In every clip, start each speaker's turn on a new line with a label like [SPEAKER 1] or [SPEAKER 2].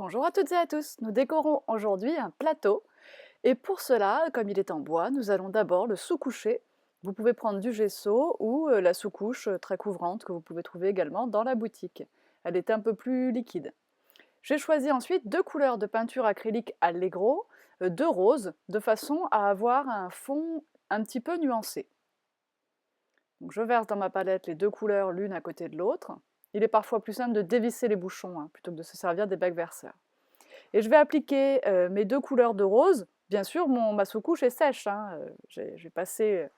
[SPEAKER 1] Bonjour à toutes et à tous, nous décorons aujourd'hui un plateau et pour cela, comme il est en bois, nous allons d'abord le sous-coucher. Vous pouvez prendre du gesso ou la sous-couche très couvrante que vous pouvez trouver également dans la boutique. Elle est un peu plus liquide. J'ai choisi ensuite deux couleurs de peinture acrylique Allegro, deux roses, de façon à avoir un fond un petit peu nuancé. Donc je verse dans ma palette les deux couleurs l'une à côté de l'autre. Il est parfois plus simple de dévisser les bouchons plutôt que de se servir des bacs verseurs. Et je vais appliquer mes deux couleurs de rose. Bien sûr, ma sous-couche est sèche. J'ai passé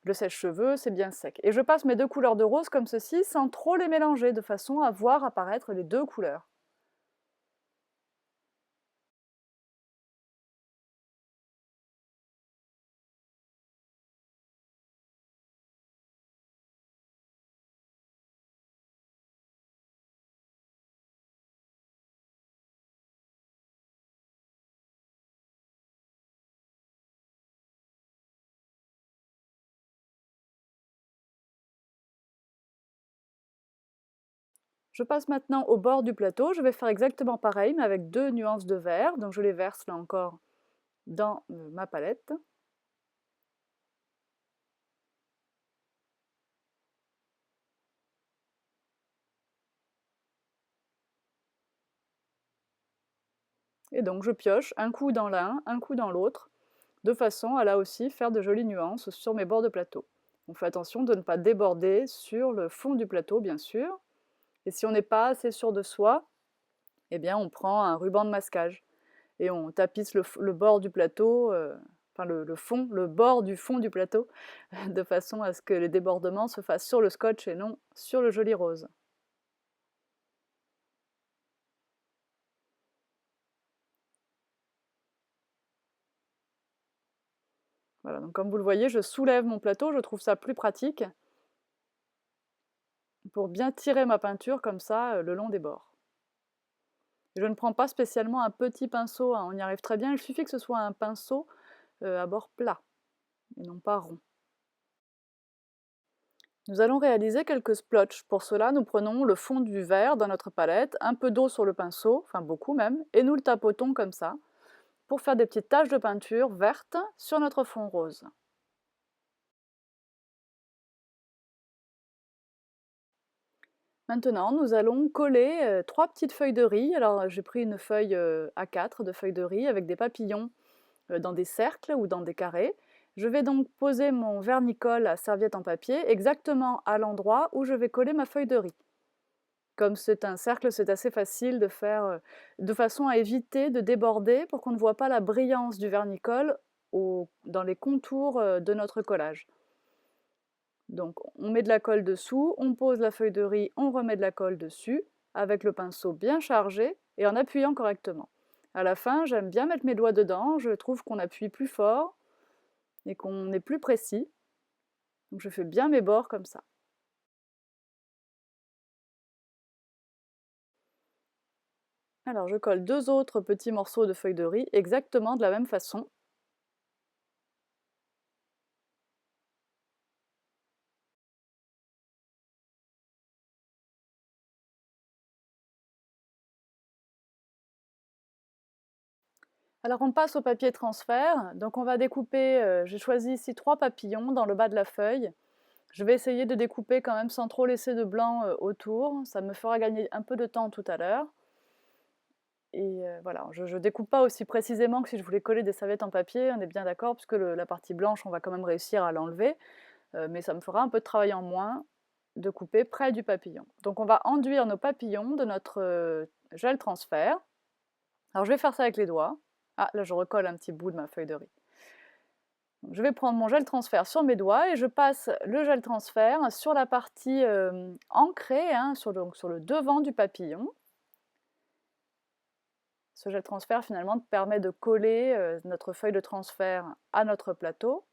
[SPEAKER 1] le sèche-cheveux, c'est bien sec. Et je passe mes deux couleurs de rose comme ceci, sans trop les mélanger, de façon à voir apparaître les deux couleurs. Je passe maintenant au bord du plateau. Je vais faire exactement pareil, mais avec deux nuances de vert. Donc je les verse là encore dans ma palette. Et donc je pioche un coup dans l'un, un coup dans l'autre, de façon à là aussi faire de jolies nuances sur mes bords de plateau. On fait attention de ne pas déborder sur le fond du plateau, bien sûr. Et si on n'est pas assez sûr de soi, eh bien on prend un ruban de masquage et on tapisse le bord du plateau, enfin le bord du fond du plateau, de façon à ce que les débordements se fassent sur le scotch et non sur le joli rose. Voilà, donc comme vous le voyez, je soulève mon plateau, je trouve ça plus pratique pour bien tirer ma peinture comme ça le long des bords. Je ne prends pas spécialement un petit pinceau, on y arrive très bien, il suffit que ce soit un pinceau à bord plat et non pas rond. Nous allons réaliser quelques splotches. Pour cela, nous prenons le fond du verre dans notre palette, un peu d'eau sur le pinceau, enfin beaucoup même, et nous le tapotons comme ça, pour faire des petites taches de peinture verte sur notre fond rose. Maintenant, nous allons coller trois petites feuilles de riz. Alors, j'ai pris une feuille A4 de feuilles de riz avec des papillons dans des cercles ou dans des carrés. Je vais donc poser mon vernicole à serviette en papier exactement à l'endroit où je vais coller ma feuille de riz. Comme c'est un cercle, c'est assez facile de faire de façon à éviter de déborder pour qu'on ne voit pas la brillance du vernicole dans les contours de notre collage. Donc on met de la colle dessous, on pose la feuille de riz, on remet de la colle dessus, avec le pinceau bien chargé et en appuyant correctement. À la fin, j'aime bien mettre mes doigts dedans, je trouve qu'on appuie plus fort et qu'on est plus précis. Donc je fais bien mes bords comme ça. Alors je colle deux autres petits morceaux de feuille de riz exactement de la même façon. Alors on passe au papier transfert, donc on va découper, j'ai choisi ici trois papillons dans le bas de la feuille. Je vais essayer de découper quand même sans trop laisser de blanc autour, ça me fera gagner un peu de temps tout à l'heure. Et voilà, je ne découpe pas aussi précisément que si je voulais coller des serviettes en papier, on est bien d'accord, puisque la partie blanche, on va quand même réussir à l'enlever, mais ça me fera un peu de travail en moins de couper près du papillon. Donc on va enduire nos papillons de notre gel transfert. Alors je vais faire ça avec les doigts. Ah, là je recolle un petit bout de ma feuille de riz. Donc, je vais prendre mon gel transfert sur mes doigts et je passe le gel transfert sur la partie ancrée, donc sur le devant du papillon. Ce gel transfert finalement permet de coller notre feuille de transfert à notre plateau.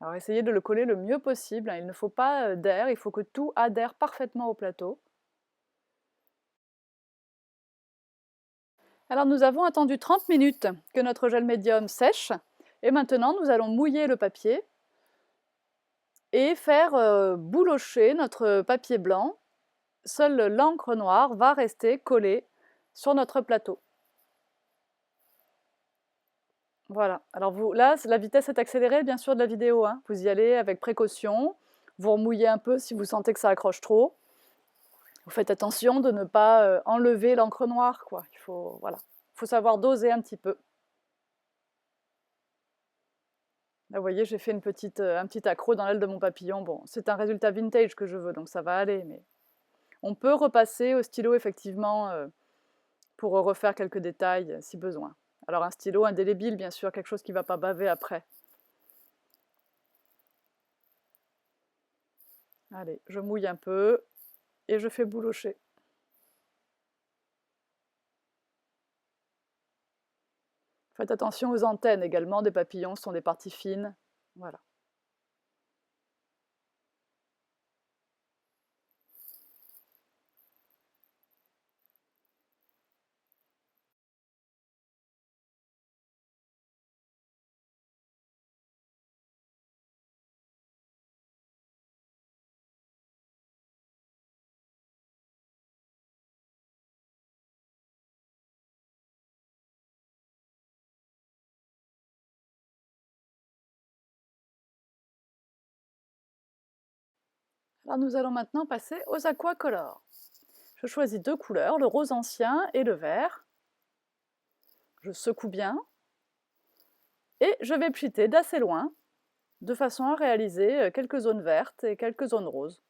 [SPEAKER 1] Alors essayez de le coller le mieux possible, il ne faut pas d'air, il faut que tout adhère parfaitement au plateau. Alors nous avons attendu 30 minutes que notre gel médium sèche et maintenant nous allons mouiller le papier et faire boulocher notre papier blanc seule l'encre noire va rester collée sur notre plateau. Voilà, alors là, la vitesse est accélérée bien sûr de la vidéo, hein. Vous y allez avec précaution, vous remouillez un peu si vous sentez que ça accroche trop. Vous faites attention de ne pas enlever l'encre noire, quoi. Voilà, faut savoir doser un petit peu. Là, vous voyez, j'ai fait un petit accroc dans l'aile de mon papillon. Bon, c'est un résultat vintage que je veux, donc ça va aller, mais on peut repasser au stylo, effectivement, pour refaire quelques détails, si besoin. Alors un stylo indélébile, bien sûr, quelque chose qui ne va pas baver après. Allez, je mouille un peu et je fais boulocher. Faites attention aux antennes également des papillons, ce sont des parties fines. Voilà. Alors nous allons maintenant passer aux aquacolors. Je choisis deux couleurs, le rose ancien et le vert. Je secoue bien et je vais pchiter d'assez loin de façon à réaliser quelques zones vertes et quelques zones roses.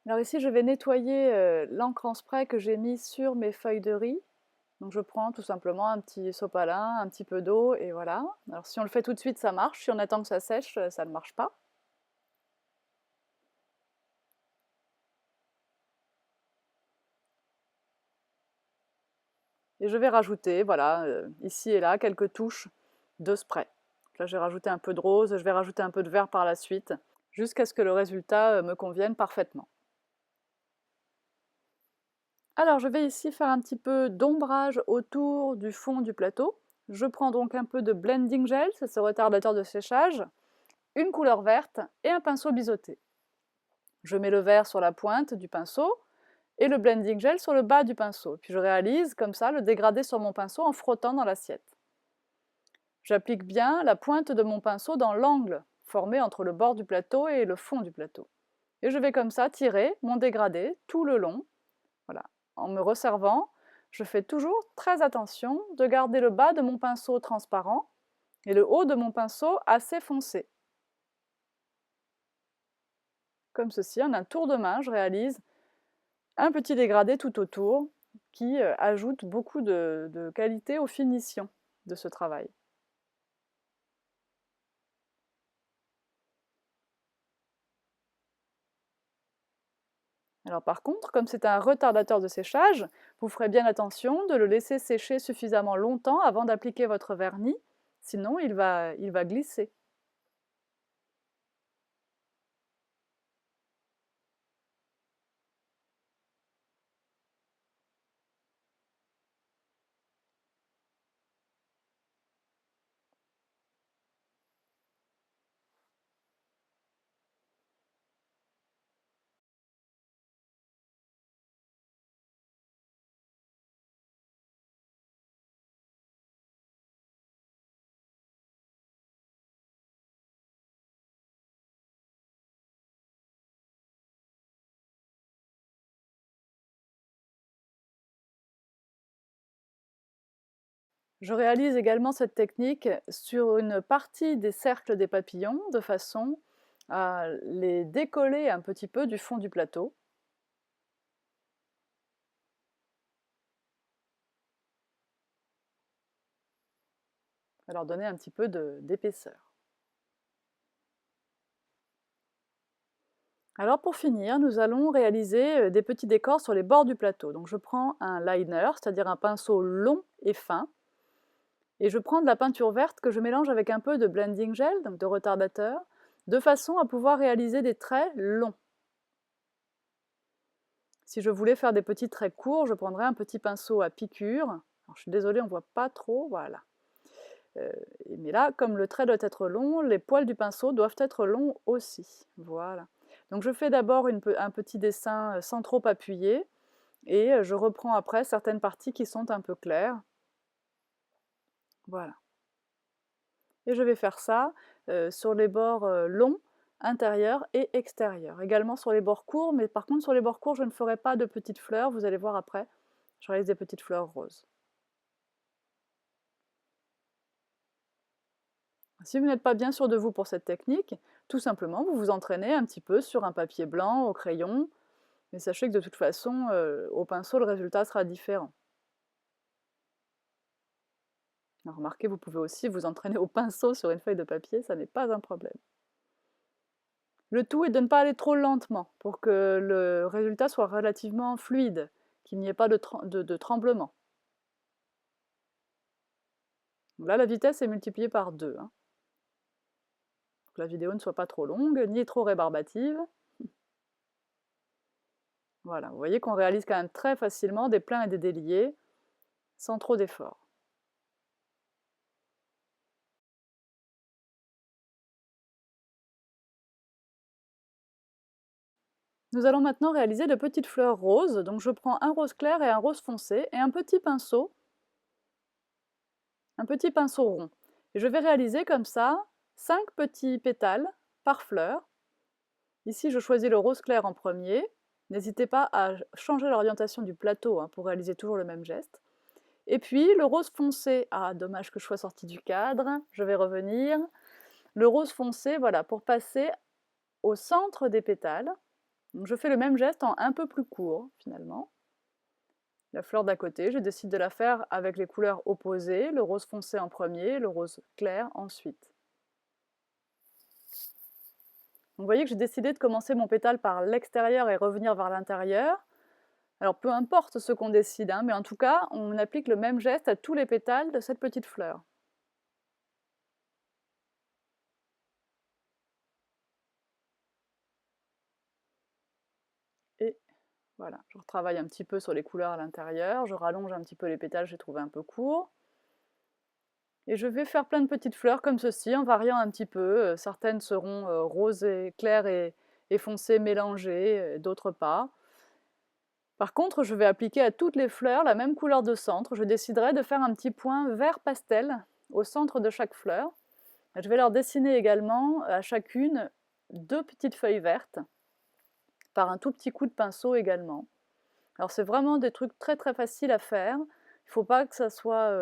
[SPEAKER 1] Alors ici, je vais nettoyer l'encre en spray que j'ai mis sur mes feuilles de riz. Donc je prends tout simplement un petit sopalin, un petit peu d'eau et voilà. Alors si on le fait tout de suite, ça marche. Si on attend que ça sèche, ça ne marche pas. Et je vais rajouter, voilà, ici et là, quelques touches de spray. Là, j'ai rajouté un peu de rose, je vais rajouter un peu de vert par la suite, jusqu'à ce que le résultat me convienne parfaitement. Alors, je vais ici faire un petit peu d'ombrage autour du fond du plateau. Je prends donc un peu de blending gel, c'est ce retardateur de séchage, une couleur verte et un pinceau biseauté. Je mets le vert sur la pointe du pinceau et le blending gel sur le bas du pinceau. Puis je réalise comme ça le dégradé sur mon pinceau en frottant dans l'assiette. J'applique bien la pointe de mon pinceau dans l'angle formé entre le bord du plateau et le fond du plateau. Et je vais comme ça tirer mon dégradé tout le long. Voilà. En me resservant, je fais toujours très attention de garder le bas de mon pinceau transparent et le haut de mon pinceau assez foncé. Comme ceci, en un tour de main, je réalise un petit dégradé tout autour qui ajoute beaucoup de qualité aux finitions de ce travail. Alors par contre, comme c'est un retardateur de séchage, vous ferez bien attention de le laisser sécher suffisamment longtemps avant d'appliquer votre vernis, sinon il va glisser. Je réalise également cette technique sur une partie des cercles des papillons de façon à les décoller un petit peu du fond du plateau. À leur donner un petit peu d'épaisseur. Alors pour finir, nous allons réaliser des petits décors sur les bords du plateau. Donc je prends un liner, c'est-à-dire un pinceau long et fin, et je prends de la peinture verte que je mélange avec un peu de blending gel, donc de retardateur, de façon à pouvoir réaliser des traits longs. Si je voulais faire des petits traits courts, je prendrais un petit pinceau à piqûre. Alors, je suis désolée, on ne voit pas trop, voilà. Mais là, comme le trait doit être long, les poils du pinceau doivent être longs aussi. Voilà. Donc je fais d'abord un petit dessin sans trop appuyer, et je reprends après certaines parties qui sont un peu claires. Voilà. Et je vais faire ça sur les bords longs, intérieurs et extérieurs. Également sur les bords courts, mais par contre sur les bords courts, je ne ferai pas de petites fleurs, vous allez voir après, je réalise des petites fleurs roses. Si vous n'êtes pas bien sûr de vous pour cette technique, tout simplement vous vous entraînez un petit peu sur un papier blanc, au crayon, mais sachez que de toute façon, au pinceau, le résultat sera différent. Alors, remarquez, vous pouvez aussi vous entraîner au pinceau sur une feuille de papier, ça n'est pas un problème. Le tout est de ne pas aller trop lentement pour que le résultat soit relativement fluide, qu'il n'y ait pas de tremblement. Là, la vitesse est multipliée par 2. Hein. Pour que la vidéo ne soit pas trop longue, ni trop rébarbative. Voilà, vous voyez qu'on réalise quand même très facilement des pleins et des déliés, sans trop d'efforts. Nous allons maintenant réaliser de petites fleurs roses, donc je prends un rose clair et un rose foncé, et un petit pinceau rond. Et je vais réaliser comme ça 5 petits pétales par fleur. Ici, je choisis le rose clair en premier. N'hésitez pas à changer l'orientation du plateau hein, pour réaliser toujours le même geste. Et puis le rose foncé, ah dommage que je sois sortie du cadre, je vais revenir. Le rose foncé, voilà, pour passer au centre des pétales. Donc je fais le même geste en un peu plus court finalement. La fleur d'à côté, je décide de la faire avec les couleurs opposées, le rose foncé en premier, le rose clair ensuite. Donc vous voyez que j'ai décidé de commencer mon pétale par l'extérieur et revenir vers l'intérieur. Alors peu importe ce qu'on décide, hein, mais en tout cas, on applique le même geste à tous les pétales de cette petite fleur. Et voilà, je retravaille un petit peu sur les couleurs à l'intérieur, je rallonge un petit peu les pétales, j'ai trouvé un peu court. Et je vais faire plein de petites fleurs comme ceci, en variant un petit peu. Certaines seront roses et claires et foncées mélangées, d'autres pas. Par contre, je vais appliquer à toutes les fleurs la même couleur de centre. Je déciderai de faire un petit point vert pastel au centre de chaque fleur. Je vais leur dessiner également à chacune 2 petites feuilles vertes, par un tout petit coup de pinceau également. Alors c'est vraiment des trucs très très faciles à faire. Il ne faut pas que ça soit...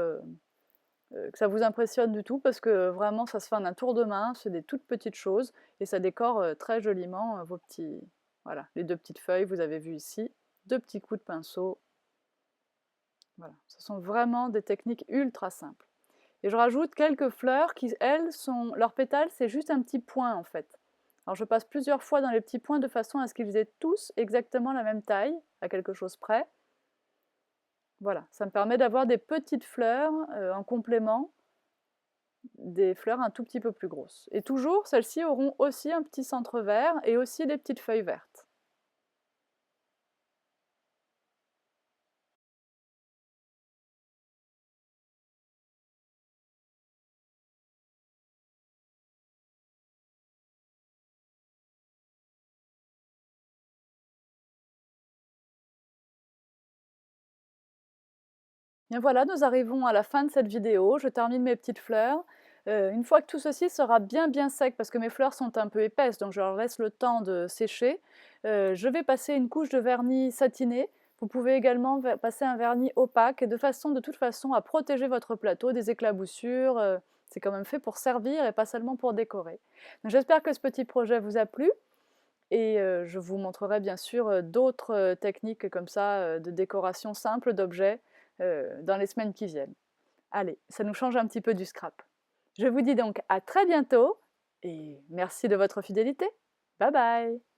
[SPEAKER 1] que ça vous impressionne du tout parce que vraiment ça se fait en un tour de main, c'est des toutes petites choses et ça décore très joliment vos petits... Voilà, les 2 petites feuilles, vous avez vu ici, 2 petits coups de pinceau. Voilà, ce sont vraiment des techniques ultra simples. Et je rajoute quelques fleurs qui, elles, leurs pétales, c'est juste un petit point en fait. Alors je passe plusieurs fois dans les petits points de façon à ce qu'ils aient tous exactement la même taille, à quelque chose près. Voilà, ça me permet d'avoir des petites fleurs en complément, des fleurs un tout petit peu plus grosses. Et toujours, celles-ci auront aussi un petit centre vert et aussi des petites feuilles vertes. Bien voilà, nous arrivons à la fin de cette vidéo. Je termine mes petites fleurs. Une fois que tout ceci sera bien sec, parce que mes fleurs sont un peu épaisses, donc je leur laisse le temps de sécher, je vais passer une couche de vernis satiné. Vous pouvez également passer un vernis opaque, de toute façon à protéger votre plateau des éclaboussures. C'est quand même fait pour servir et pas seulement pour décorer. J'espère que ce petit projet vous a plu. Et je vous montrerai bien sûr d'autres techniques comme ça de décoration simple d'objets dans les semaines qui viennent. Allez, ça nous change un petit peu du scrap. Je vous dis donc à très bientôt et merci de votre fidélité. Bye bye!